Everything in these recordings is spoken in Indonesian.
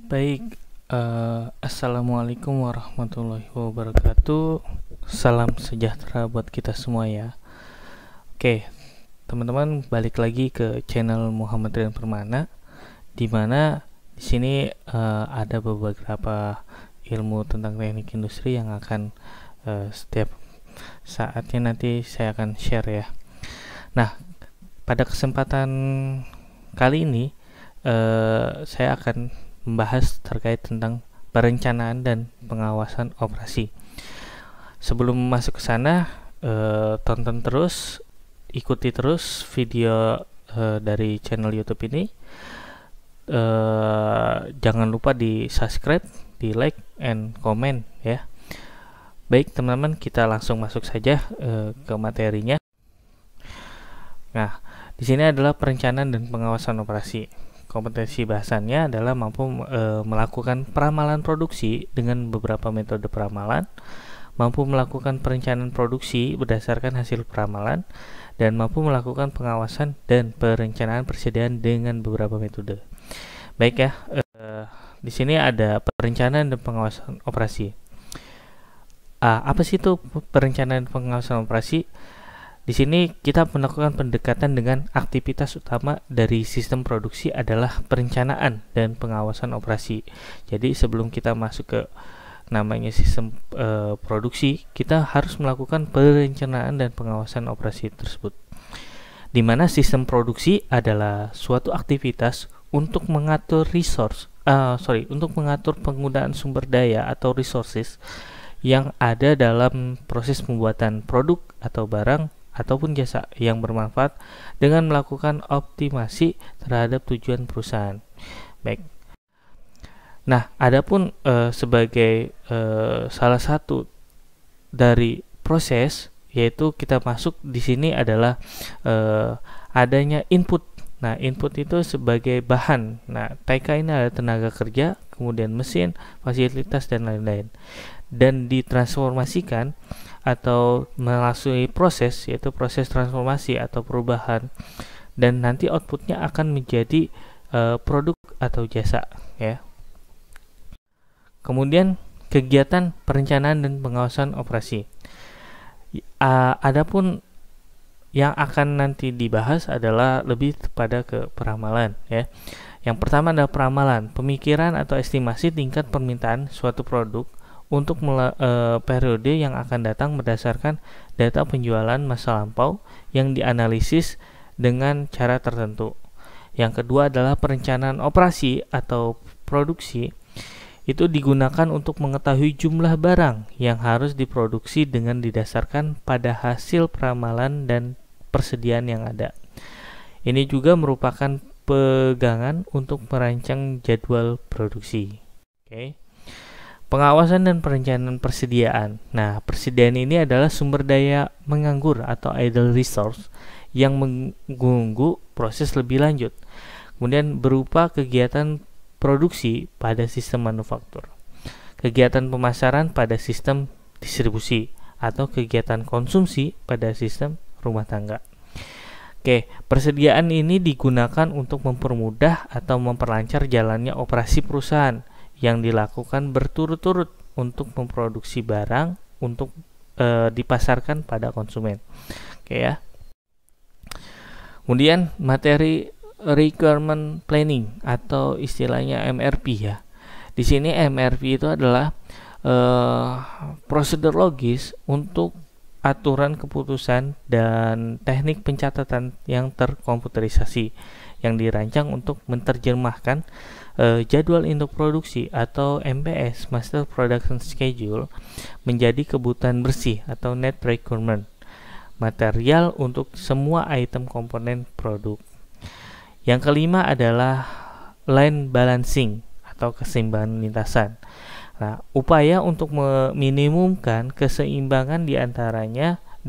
Baik, Assalamualaikum warahmatullahi wabarakatuh. Salam sejahtera buat kita semua ya. Oke, teman-teman, balik lagi ke channel Muhammad Rian Permana, di mana di sini ada beberapa ilmu tentang teknik industri yang akan setiap saatnya nanti saya akan share ya. Nah, pada kesempatan kali ini saya akan membahas terkait tentang perencanaan dan pengawasan operasi. Sebelum masuk ke sana, tonton terus, ikuti terus video dari channel YouTube ini. Jangan lupa di subscribe, di like, and comment ya. Baik teman-teman, kita langsung masuk saja ke materinya. Nah, di sini adalah perencanaan dan pengawasan operasi. Kompetensi bahasannya adalah mampu melakukan peramalan produksi dengan beberapa metode peramalan, mampu melakukan perencanaan produksi berdasarkan hasil peramalan, dan mampu melakukan pengawasan dan perencanaan persediaan dengan beberapa metode. Baik ya, di sini ada perencanaan dan pengawasan operasi. Apa sih itu perencanaan dan pengawasan operasi? Di sini kita melakukan pendekatan dengan aktivitas utama dari sistem produksi adalah perencanaan dan pengawasan operasi. Jadi sebelum kita masuk ke namanya sistem produksi, kita harus melakukan perencanaan dan pengawasan operasi tersebut. Di mana sistem produksi adalah suatu aktivitas untuk mengatur untuk mengatur penggunaan sumber daya atau resources yang ada dalam proses pembuatan produk atau barang ataupun jasa yang bermanfaat dengan melakukan optimasi terhadap tujuan perusahaan. Baik. Nah, adapun sebagai salah satu dari proses, yaitu kita masuk di sini adalah adanya input. Nah, input itu sebagai bahan. Nah, TK ini ada tenaga kerja, kemudian mesin, fasilitas, dan lain-lain. Dan ditransformasikan atau melalui proses, yaitu proses transformasi atau perubahan, dan nanti outputnya akan menjadi produk atau jasa ya. Kemudian kegiatan perencanaan dan pengawasan operasi. Adapun yang akan nanti dibahas adalah lebih pada ke peramalan ya. Yang pertama adalah peramalan, pemikiran atau estimasi tingkat permintaan suatu produk untuk periode yang akan datang berdasarkan data penjualan masa lampau yang dianalisis dengan cara tertentu. Yang kedua adalah perencanaan operasi atau produksi. Itu digunakan untuk mengetahui jumlah barang yang harus diproduksi dengan didasarkan pada hasil peramalan dan persediaan yang ada. Ini juga merupakan pegangan untuk merancang jadwal produksi. Oke. Pengawasan dan perencanaan persediaan. Nah, persediaan ini adalah sumber daya menganggur atau idle resource yang mengganggu proses lebih lanjut. Kemudian berupa kegiatan produksi pada sistem manufaktur, kegiatan pemasaran pada sistem distribusi, atau kegiatan konsumsi pada sistem rumah tangga. Oke, persediaan ini digunakan untuk mempermudah atau memperlancar jalannya operasi perusahaan yang dilakukan berturut-turut untuk memproduksi barang untuk dipasarkan pada konsumen. Oke ya. Kemudian materi requirement planning atau istilahnya MRP ya. Di sini MRP itu adalah prosedur logis untuk aturan keputusan dan teknik pencatatan yang terkomputerisasi yang dirancang untuk menerjemahkan jadwal induk produksi atau MPS Master Production Schedule menjadi kebutuhan bersih atau net requirement material untuk semua item komponen produk. Yang kelima adalah line balancing atau keseimbangan lintasan. Nah, upaya untuk meminimumkan keseimbangan di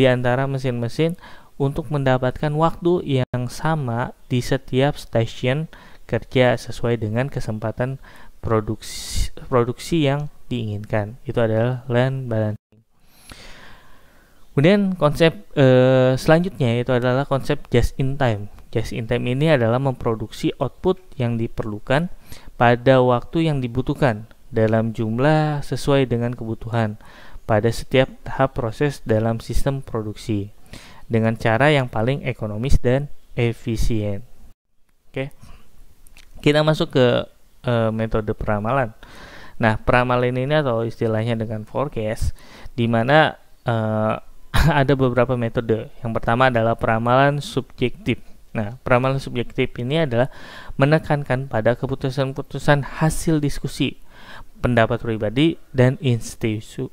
antara mesin-mesin untuk mendapatkan waktu yang sama di setiap stasiun kerja sesuai dengan kesempatan produksi yang diinginkan. Itu adalah line balancing. Kemudian konsep selanjutnya itu adalah konsep just in time. Just in time ini adalah memproduksi output yang diperlukan pada waktu yang dibutuhkan dalam jumlah sesuai dengan kebutuhan pada setiap tahap proses dalam sistem produksi dengan cara yang paling ekonomis dan efisien. Oke. Kita masuk ke metode peramalan. Nah, peramalan ini atau istilahnya dengan forecast, di mana ada beberapa metode. Yang pertama adalah peramalan subjektif. Nah, peramalan subjektif ini adalah menekankan pada keputusan-keputusan hasil diskusi, pendapat pribadi, dan institusi.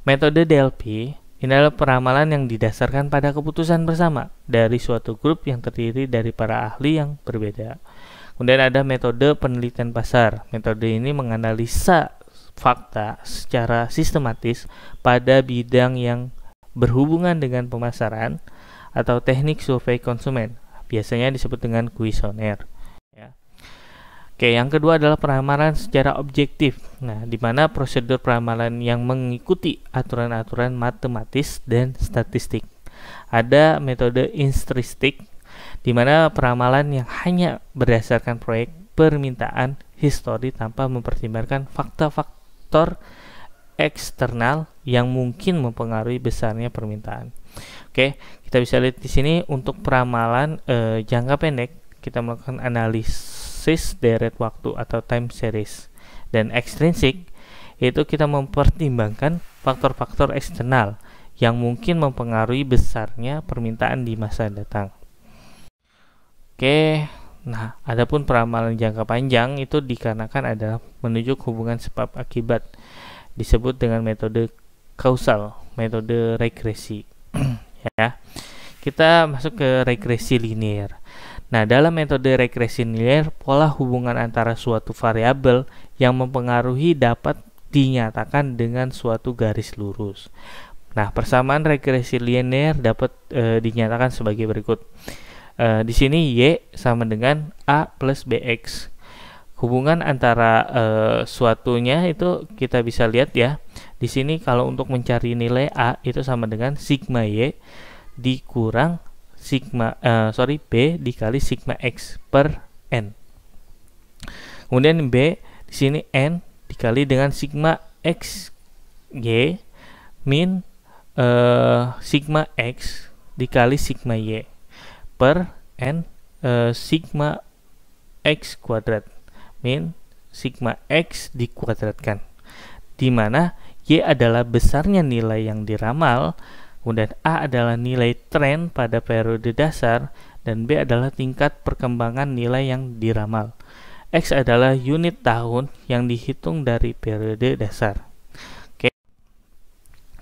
Metode DLP ini adalah peramalan yang didasarkan pada keputusan bersama dari suatu grup yang terdiri dari para ahli yang berbeda. Kemudian ada metode penelitian pasar. Metode ini menganalisa fakta secara sistematis pada bidang yang berhubungan dengan pemasaran atau teknik survei konsumen. Biasanya disebut dengan kuesioner. Ya. Oke, yang kedua adalah peramalan secara objektif. Nah, di mana prosedur peramalan yang mengikuti aturan-aturan matematis dan statistik. Ada metode instristik, di mana peramalan yang hanya berdasarkan proyek permintaan histori tanpa mempertimbangkan fakta-faktor eksternal yang mungkin mempengaruhi besarnya permintaan. Oke, kita bisa lihat di sini untuk peramalan jangka pendek kita melakukan analisis deret waktu atau time series, dan ekstrinsik itu kita mempertimbangkan faktor-faktor eksternal yang mungkin mempengaruhi besarnya permintaan di masa datang. Oke, nah adapun peramalan jangka panjang itu dikarenakan adalah menunjuk hubungan sebab akibat, disebut dengan metode kausal, metode regresi. Ya, kita masuk ke regresi linear. Nah, dalam metode regresi linear, pola hubungan antara suatu variabel yang mempengaruhi dapat dinyatakan dengan suatu garis lurus. Nah, persamaan regresi linear dapat dinyatakan sebagai berikut. Di sini Y sama dengan A plus BX. Hubungan antara suatunya itu kita bisa lihat ya. Di sini kalau untuk mencari nilai A itu sama dengan sigma Y dikurang B dikali sigma X per N. Kemudian B di sini N dikali dengan sigma X Y min sigma X dikali sigma Y per N sigma X kuadrat min sigma X dikuadratkan, di mana Y adalah besarnya nilai yang diramal, kemudian A adalah nilai tren pada periode dasar, dan B adalah tingkat perkembangan nilai yang diramal. X adalah unit tahun yang dihitung dari periode dasar. Oke.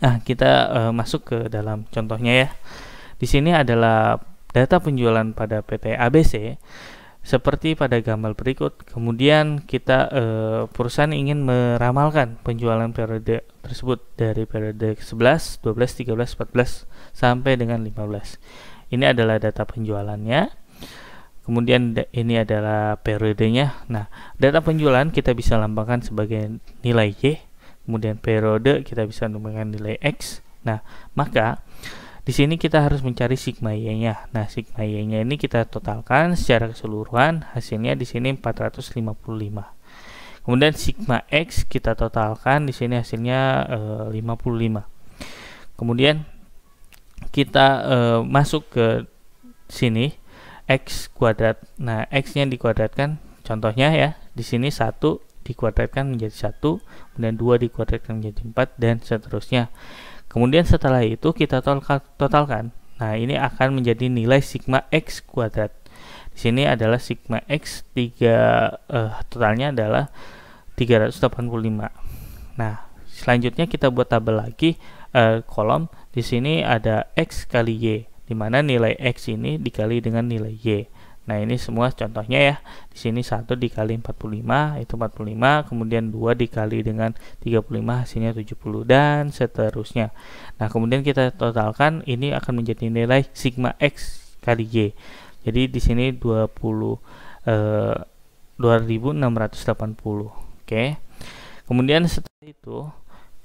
Nah, kita masuk ke dalam contohnya ya. Di sini adalah data penjualan pada PT ABC seperti pada gambar berikut. Kemudian kita perusahaan ingin meramalkan penjualan periode tersebut dari periode 11, 12, 13, 14 sampai dengan 15. Ini adalah data penjualannya. Kemudian ini adalah periodenya. Nah, data penjualan kita bisa lambangkan sebagai nilai Y. Kemudian periode kita bisa lambangkan nilai X. Nah, maka di sini kita harus mencari sigma Y-nya. Nah, sigma Y-nya ini kita totalkan secara keseluruhan, hasilnya di sini 455. Kemudian sigma X kita totalkan, di sini hasilnya 55. Kemudian kita masuk ke sini X kuadrat. Nah, X-nya dikuadratkan, contohnya ya, di sini 1 dikuadratkan menjadi 1, kemudian 2 dikuadratkan menjadi 4, dan seterusnya. Kemudian setelah itu kita totalkan. Nah, ini akan menjadi nilai sigma X kuadrat. Di sini adalah sigma X totalnya adalah 385. Nah, selanjutnya kita buat tabel lagi kolom. Di sini ada X kali Y, di mana nilai X ini dikali dengan nilai Y. Nah, ini semua contohnya ya. Di sini 1 dikali 45 itu 45, kemudian 2 dikali dengan 35 hasilnya 70, dan seterusnya. Nah, kemudian kita totalkan, ini akan menjadi nilai sigma X kali Y. Jadi di sini 2680. Oke. Kemudian setelah itu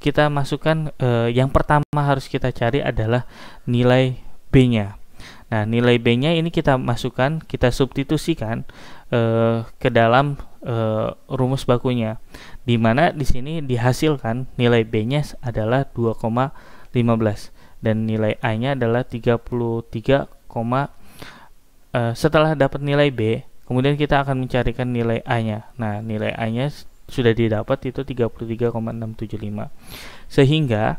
kita masukkan yang pertama harus kita cari adalah nilai B B-nya. Nah, nilai B-nya ini kita masukkan, kita substitusikan ke dalam rumus bakunya, di mana di sini dihasilkan nilai B-nya adalah 2,15 dan nilai A-nya adalah 33, setelah dapat nilai B, kemudian kita akan mencarikan nilai A-nya. Nah, nilai A-nya sudah didapat, itu 33,675. Sehingga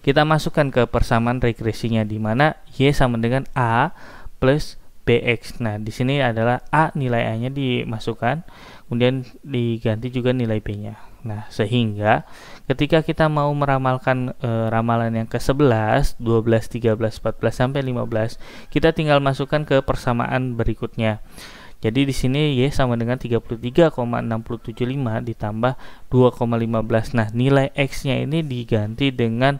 kita masukkan ke persamaan regresinya, di mana Y sama dengan A plus BX. Nah, di sini adalah A, nilai A-nya dimasukkan, kemudian diganti juga nilai B-nya. Nah, sehingga ketika kita mau meramalkan ramalan yang ke-11, 12, 13, 14 sampai 15, kita tinggal masukkan ke persamaan berikutnya. Jadi di sini Y sama dengan 33,675 ditambah 2,15. Nah, nilai X-nya ini diganti dengan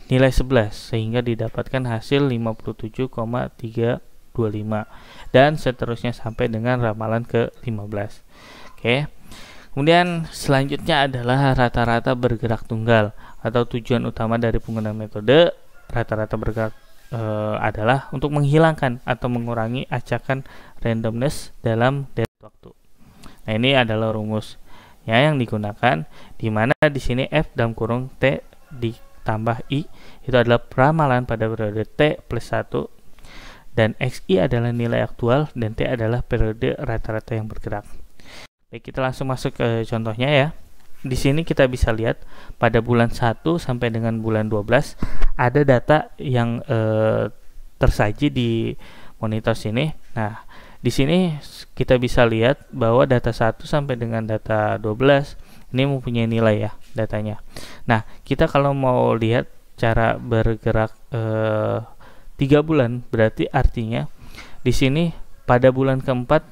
nilai 11 sehingga didapatkan hasil 57,325 dan seterusnya sampai dengan ramalan ke-15. Oke. Kemudian selanjutnya adalah rata-rata bergerak tunggal, atau tujuan utama dari penggunaan metode rata-rata bergerak adalah untuk menghilangkan atau mengurangi acakan randomness dalam deret waktu. Nah, ini adalah rumus ya yang digunakan, di mana di sini F dalam kurung T ditambah I itu adalah peramalan pada periode T plus 1, dan XI adalah nilai aktual dan T adalah periode rata-rata yang bergerak. Baik, kita langsung masuk ke contohnya ya. Di sini kita bisa lihat pada bulan 1 sampai dengan bulan 12 ada data yang tersaji di monitor sini. Nah, di sini kita bisa lihat bahwa data 1 sampai dengan data 12 ini mempunyai nilai ya datanya. Nah, kita kalau mau lihat cara bergerak 3 bulan, berarti artinya di sini pada bulan keempat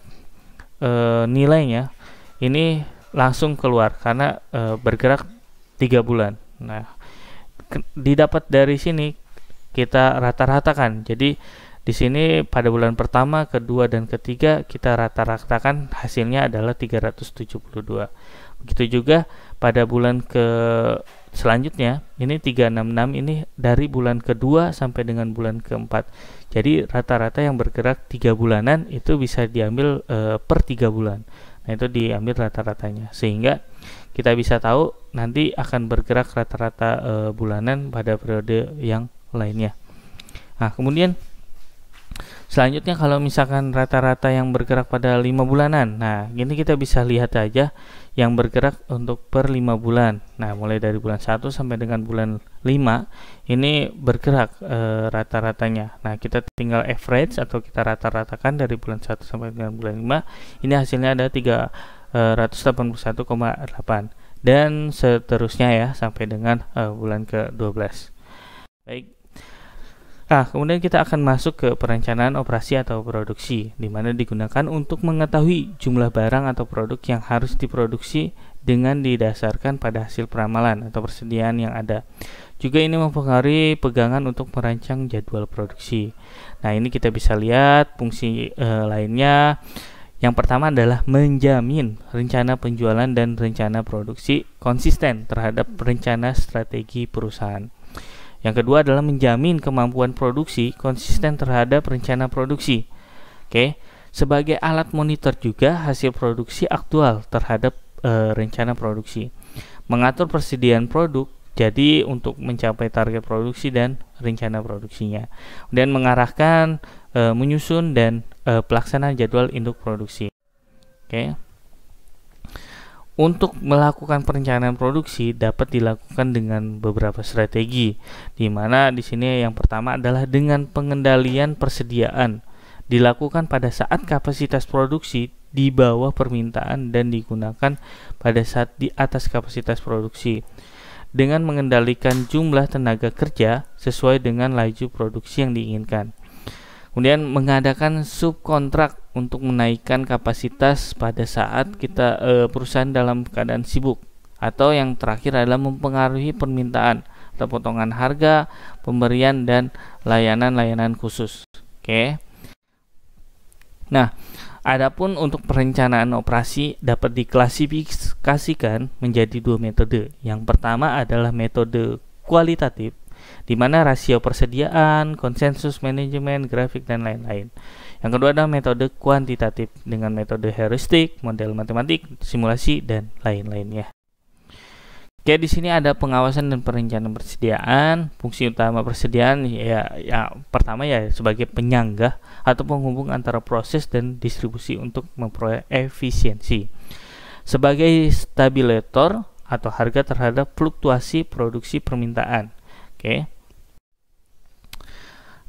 nilainya ini langsung keluar karena bergerak 3 bulan. Nah, didapat dari sini kita rata-ratakan. Jadi di sini pada bulan pertama, kedua, dan ketiga kita rata-ratakan, hasilnya adalah 372. Begitu juga pada bulan selanjutnya, ini 366, ini dari bulan kedua sampai dengan bulan keempat. Jadi rata-rata yang bergerak 3 bulanan itu bisa diambil per 3 bulan. Nah, itu diambil rata-ratanya, sehingga kita bisa tahu nanti akan bergerak rata-rata bulanan pada periode yang lainnya. Nah, kemudian selanjutnya kalau misalkan rata-rata yang bergerak pada 5 bulanan, nah ini kita bisa lihat aja yang bergerak untuk per 5 bulan. Nah, mulai dari bulan 1 sampai dengan bulan 5 ini bergerak rata-ratanya. Nah, kita tinggal average atau kita rata-ratakan dari bulan 1 sampai dengan bulan 5. Ini hasilnya ada 381,8 dan seterusnya ya sampai dengan bulan ke-12. Baik. Nah, kemudian kita akan masuk ke perencanaan operasi atau produksi, di mana digunakan untuk mengetahui jumlah barang atau produk yang harus diproduksi dengan didasarkan pada hasil peramalan atau persediaan yang ada. Juga ini mempengaruhi pegangan untuk merancang jadwal produksi. Nah, ini kita bisa lihat fungsi lainnya. Yang pertama adalah menjamin rencana penjualan dan rencana produksi konsisten terhadap rencana strategi perusahaan. Yang kedua adalah menjamin kemampuan produksi konsisten terhadap rencana produksi. Oke, sebagai alat monitor juga hasil produksi aktual terhadap rencana produksi. Mengatur persediaan produk, jadi untuk mencapai target produksi dan rencana produksinya. Dan mengarahkan, menyusun dan pelaksanaan jadwal induk produksi. Oke. Untuk melakukan perencanaan produksi dapat dilakukan dengan beberapa strategi, di mana di sini yang pertama adalah dengan pengendalian persediaan, dilakukan pada saat kapasitas produksi di bawah permintaan dan digunakan pada saat di atas kapasitas produksi, dengan mengendalikan jumlah tenaga kerja sesuai dengan laju produksi yang diinginkan. Kemudian mengadakan subkontrak untuk menaikkan kapasitas pada saat kita perusahaan dalam keadaan sibuk, atau yang terakhir adalah mempengaruhi permintaan atau potongan harga, pemberian dan layanan-layanan khusus. Oke. Nah, adapun untuk perencanaan operasi dapat diklasifikasikan menjadi 2 metode. Yang pertama adalah metode kualitatif, di mana rasio persediaan, konsensus manajemen, grafik, dan lain-lain. Yang kedua adalah metode kuantitatif dengan metode heuristik, model matematik, simulasi, dan lain-lainnya. Oke, di sini ada pengawasan dan perencanaan persediaan. Fungsi utama persediaan ya pertama ya sebagai penyangga atau penghubung antara proses dan distribusi untuk memperoleh efisiensi. Sebagai stabilisator atau harga terhadap fluktuasi produksi permintaan. Oke.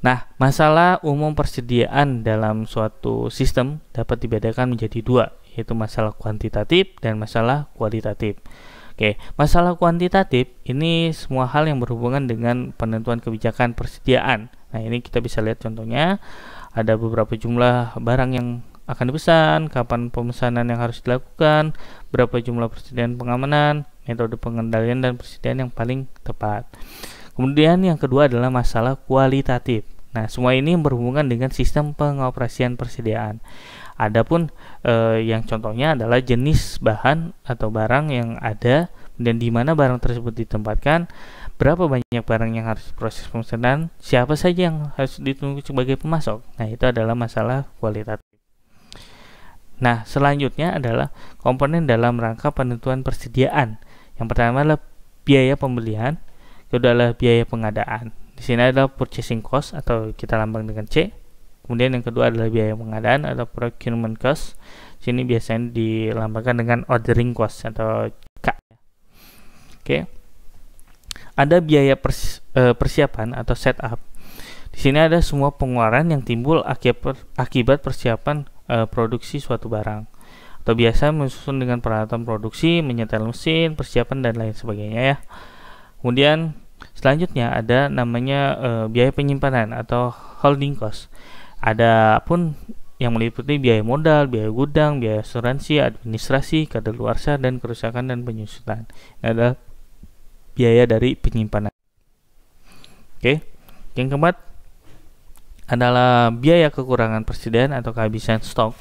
Nah, masalah umum persediaan dalam suatu sistem dapat dibedakan menjadi dua, yaitu masalah kuantitatif dan masalah kualitatif. Oke, masalah kuantitatif ini semua hal yang berhubungan dengan penentuan kebijakan persediaan. Nah, ini kita bisa lihat contohnya, ada beberapa jumlah barang yang akan dipesan, kapan pemesanan yang harus dilakukan, berapa jumlah persediaan pengamanan, metode pengendalian dan persediaan yang paling tepat. Kemudian yang kedua adalah masalah kualitatif. Nah, semua ini berhubungan dengan sistem pengoperasian persediaan. Adapun yang contohnya adalah jenis bahan atau barang yang ada dan di mana barang tersebut ditempatkan, berapa banyak barang yang harus proses pemesanan, siapa saja yang harus ditunggu sebagai pemasok. Nah, itu adalah masalah kualitatif. Nah, selanjutnya adalah komponen dalam rangka penentuan persediaan. Yang pertama adalah biaya pembelian, kedua adalah biaya pengadaan. Di sini adalah purchasing cost atau kita lambang dengan C. Kemudian yang kedua adalah biaya pengadaan atau procurement cost. Sini biasanya dilambangkan dengan ordering cost atau K. Oke. Ada biaya persiapan atau setup. Di sini ada semua pengeluaran yang timbul akibat persiapan produksi suatu barang. Atau biasa menyusun dengan peralatan produksi, menyetel mesin, persiapan dan lain sebagainya ya. Kemudian selanjutnya ada namanya biaya penyimpanan atau holding cost. Ada pun yang meliputi biaya modal, biaya gudang, biaya asuransi, administrasi, kadaluarsa, dan kerusakan dan penyusutan. Ini adalah biaya dari penyimpanan. Oke, yang keempat adalah biaya kekurangan persediaan atau kehabisan stok.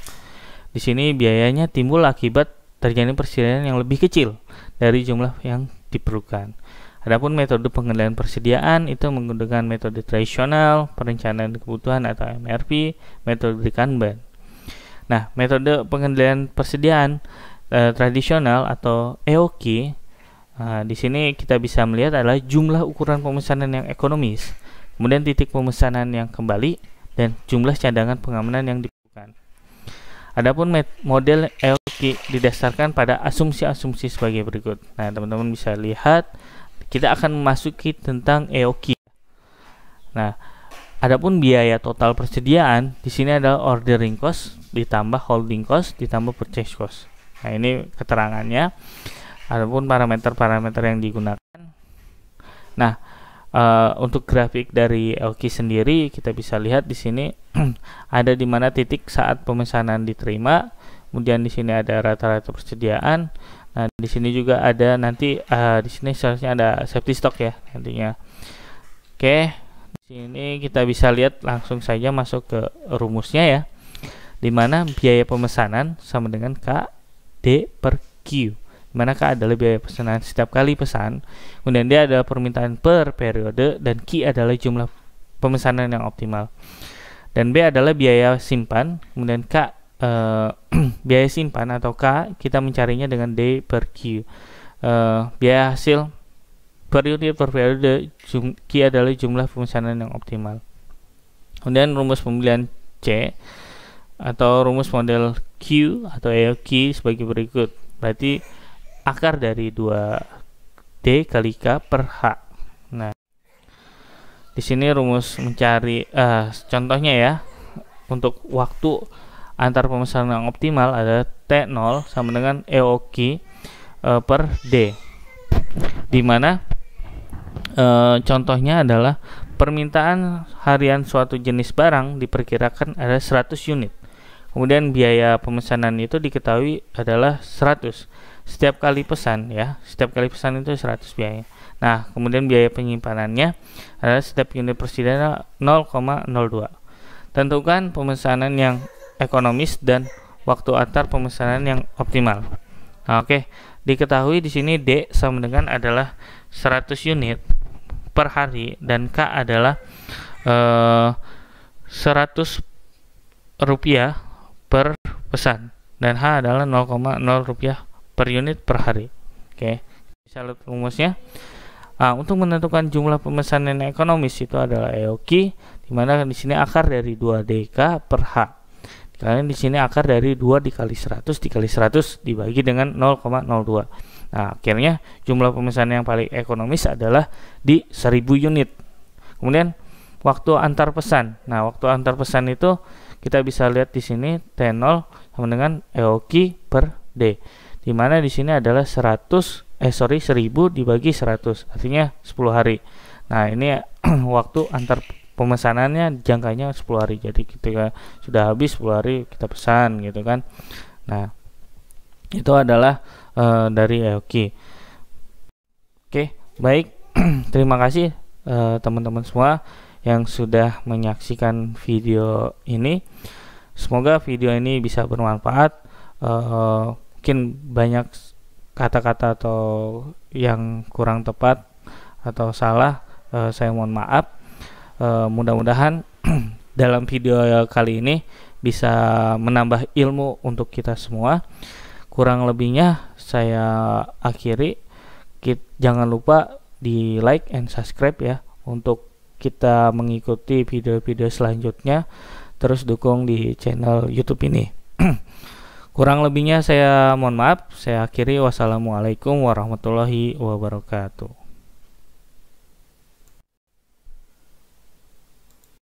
Di sini biayanya timbul akibat terjadi persediaan yang lebih kecil dari jumlah yang diperlukan. Adapun metode pengendalian persediaan itu menggunakan metode tradisional, perencanaan kebutuhan atau MRP, metode Kanban. Nah, metode pengendalian persediaan tradisional atau EOQ, di sini kita bisa melihat adalah jumlah ukuran pemesanan yang ekonomis, kemudian titik pemesanan yang kembali, dan jumlah cadangan pengamanan yang diperlukan. Adapun model EOQ didasarkan pada asumsi-asumsi sebagai berikut. Nah, teman-teman bisa lihat kita akan memasuki tentang EOQ. Nah, adapun biaya total persediaan di sini adalah ordering cost ditambah holding cost ditambah purchase cost. Nah, ini keterangannya. Adapun parameter-parameter yang digunakan. Nah, untuk grafik dari EOQ sendiri kita bisa lihat di sini ada di mana titik saat pemesanan diterima. Kemudian di sini ada rata-rata persediaan. Nah, di sini juga ada nanti di sini seharusnya ada safety stock ya nantinya. Oke, di sini kita bisa lihat langsung saja masuk ke rumusnya ya. Di mana biaya pemesanan sama dengan K D per Q. Di mana K adalah biaya pesanan setiap kali pesan, kemudian D adalah permintaan per periode, dan Q adalah jumlah pemesanan yang optimal. Dan B adalah biaya simpan, kemudian K biaya simpan atau K kita mencarinya dengan D per Q. Biaya hasil per unit per periode, Q adalah jumlah pemesanan yang optimal. Kemudian rumus pembelian C atau rumus model Q atau EOQ sebagai berikut. Berarti akar dari 2D kali K per H. Nah, di sini rumus mencari contohnya ya. Untuk waktu antar pemesanan yang optimal ada T0 sama dengan EOQ per D, di mana contohnya adalah permintaan harian suatu jenis barang diperkirakan ada 100 unit, kemudian biaya pemesanan itu diketahui adalah 100 setiap kali pesan ya, setiap kali pesan itu 100 biaya. Nah, kemudian biaya penyimpanannya adalah setiap unit persediaan 0,02. Tentukan pemesanan yang ekonomis dan waktu antar pemesanan yang optimal. Nah, oke, diketahui di sini D sama dengan adalah 100 unit per hari dan K adalah 100 rupiah per pesan dan H adalah 0,0 rupiah per unit per hari. Oke, bisa lihat rumusnya. Untuk menentukan jumlah pemesanan yang ekonomis itu adalah EOQ, di mana di sini akar dari 2DK per H. Kalian di sini akar dari 2 dikali 100 dikali 100 dibagi dengan 0,02. Nah, akhirnya jumlah pemesanan yang paling ekonomis adalah di 1000 unit. Kemudian waktu antar pesan. Nah, waktu antar pesan itu kita bisa lihat di sini T0 sama dengan EOQ per D. Di mana di sini adalah 1000 dibagi 100, artinya 10 hari. Nah, ini waktu antar pemesanannya jangkanya 10 hari. Jadi ketika sudah habis 10 hari kita pesan gitu kan. Nah, itu adalah dari EOQ. Oke, baik. Terima kasih teman-teman semua yang sudah menyaksikan video ini. Semoga video ini bisa bermanfaat. Mungkin banyak kata-kata atau yang kurang tepat atau salah, saya mohon maaf. Mudah-mudahan dalam video kali ini bisa menambah ilmu untuk kita semua. Kurang lebihnya saya akhiri. Jangan lupa di like and subscribe ya untuk kita mengikuti video-video selanjutnya. Terus dukung di channel YouTube ini. Kurang lebihnya saya mohon maaf. Saya akhiri. Wassalamualaikum warahmatullahi wabarakatuh.